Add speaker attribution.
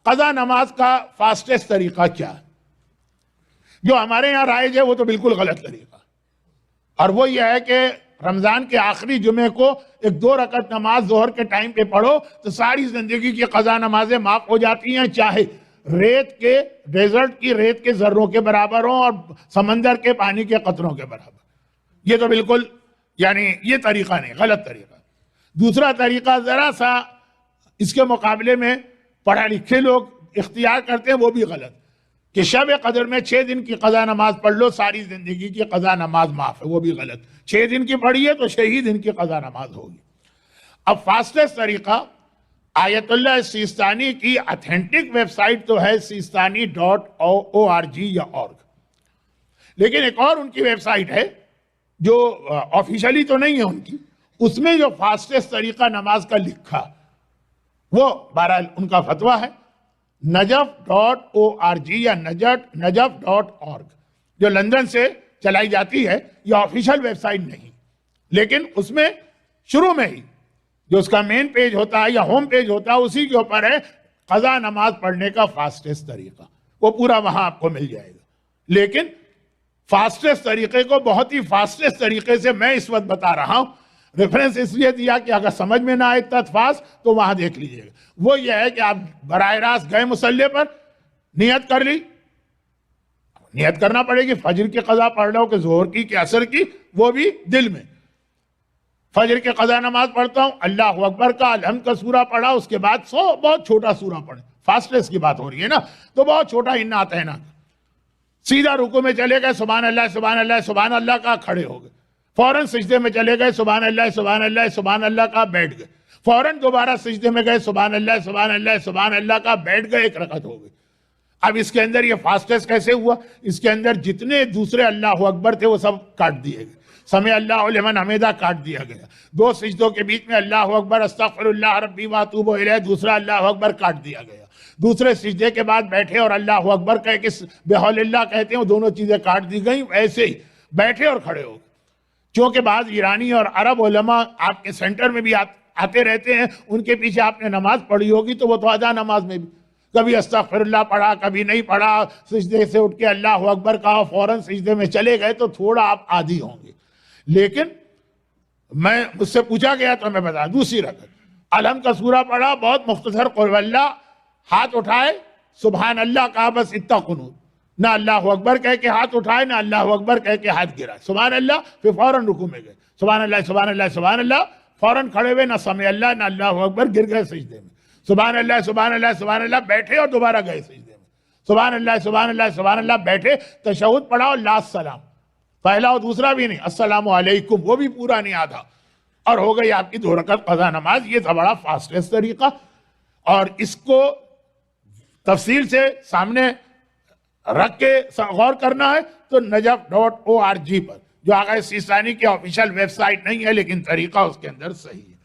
Speaker 1: कज़ा नमाज का फास्टेस्ट तरीका क्या है? जो हमारे यहाँ राइज है वो तो बिल्कुल गलत तरीका, और वो ये है कि रमजान के आखिरी जुमे को एक 2 रकत नमाज जोहर के टाइम पे पढ़ो तो सारी जिंदगी की कज़ा नमाजें माफ हो जाती हैं, चाहे रेत के डेजर्ट की रेत के जर्रों के बराबर हो और समंदर के पानी के कतरों के बराबर। ये तो बिल्कुल यानी ये तरीका नहीं, गलत तरीका। दूसरा तरीका जरा सा इसके मुकाबले में पढ़े लिखे लोग इख्तियार करते हैं, वो भी गलत, कि शब कदर में 6 दिन की कज़ा नमाज पढ़ लो, सारी जिंदगी की कज़ा नमाज माफ है, वो भी गलत। 6 दिन की पढ़ी है तो 6 ही दिन की कज़ा नमाज होगी। अब फास्टेस्ट तरीका आयतुल्लाह सिस्तानी की ऑथेंटिक वेबसाइट तो है sistani.org या org, लेकिन एक और उनकी वेबसाइट है जो ऑफिशियली तो नहीं है उनकी, उसमें जो फास्टेस्ट तरीका नमाज का लिखा वो बहरहाल उनका फतवा है najaf.org या najaf.org, जो लंदन से चलाई जाती है। ये ऑफिशियल वेबसाइट नहीं, लेकिन उसमें शुरू में ही जो उसका मेन पेज होता है या होम पेज होता है उसी के ऊपर है कज़ा नमाज पढ़ने का फास्टेस्ट तरीका, वो पूरा वहां आपको मिल जाएगा। लेकिन फास्टेस्ट तरीके को बहुत ही फास्टेस्ट तरीके से मैं इस वक्त बता रहा हूं, रेफरेंस इसलिए दिया कि अगर समझ में ना आए तत्फास तो वहां देख लीजिएगा। वो ये है कि आप बराह रास्त गए मुसल्ले पर, नियत कर ली, नियत करना पड़ेगी फजर की कज़ा पढ़ लो कि जोहर की कि असर की, वो भी दिल में। फजर के कज़ा नमाज पढ़ता हूं, अल्लाह अकबर का अलहम्द का सूरा पढ़ा, उसके बाद बहुत छोटा सूरा पढ़े, फास्टेस्ट की बात हो रही है ना, तो बहुत छोटा इन्ना आता है ना, सीधा रुकू में चले गए सुभान अल्लाह सुभान अल्लाह सुभान अल्लाह का, खड़े हो गए, फौरन सिजदे में चले गए सुभान अल्लाह सुभान अल्लाह सुभान अल्लाह का, बैठ गए, फौरन दोबारा सिजदे में गए सुभान अल्लाह सुभान अल्लाह सुभान अल्लाह का, बैठ गए, 1 रकत हो गई। अब इसके अंदर ये फास्टेस्ट कैसे हुआ? इसके अंदर जितने दूसरे अल्लाह अकबर थे वो सब काट दिए गए, समय अल्लाह लिमन हमीदा काट दिया गया, 2 सिजदों के बीच में अल्लाह अकबर अस्तगफिरुल्लाह रब्बी व अतूबु इलैह दूसरा अल्लाह अकबर काट दिया गया, दूसरे सिजदे के बाद बैठे और अल्लाह अकबर कह के बेहौलिल्लाह कहते हैं, वो दोनों चीजें काट दी गई। ऐसे ही बैठे और खड़े हो गए। क्योंकि बाद ईरानी और अरब उलमा आपके सेंटर में भी आते रहते हैं, उनके पीछे आपने नमाज पढ़ी होगी तो वो तो अदा नमाज में भी कभी अस्तगफिरुल्लाह पढ़ा, कभी नहीं पढ़ा, सिजदे से उठ के अल्लाह अकबर कहा, फौरन सिजदे में चले गए, तो थोड़ा आप आदी होंगे। लेकिन मैं मुझसे पूछा गया तो मैं बता, दूसरी रकत अलहम का सूरा पढ़ा, बहुत मुख्तसर, कुल वल्लाह, हाथ उठाए, सुभान अल्लाह कहा, बस इतना कुनूत, ना अल्लाह अकबर कह के हाथ उठाए ना अल्लाह अकबर कह के हाथ गिरा, सुभान अल्लाह, फिर फौरन रुकू में गए, सुभान अल्लाह सुभान अल्लाह सुभान अल्लाह, फौरन खड़े हुए, ना समय अल्लाह ना अल्लाह अकबर, गिर गए सिजदे में, सुभान अल्लाह सुभान अल्लाह सुभान अल्लाह, बैठे और दोबारा गए सिजदे में, सुभान अल्लाह सुभान अल्लाह सुभान अल्लाह, बैठे, तशहुद पढ़ा और लास्ट सलाम, पहला और दूसरा भी नहीं, अस्सलामु अलैकुम, वो भी पूरा नहीं आधा, और हो गई आपकी 2 रकत कज़ा नमाज। ये था बड़ा फास्टेस्ट तरीका, और इसको तफसील से सामने रख के गौर करना है तो najaf.org पर, जो आगा सिस्तानी की ऑफिशियल वेबसाइट नहीं है, लेकिन तरीका उसके अंदर सही है।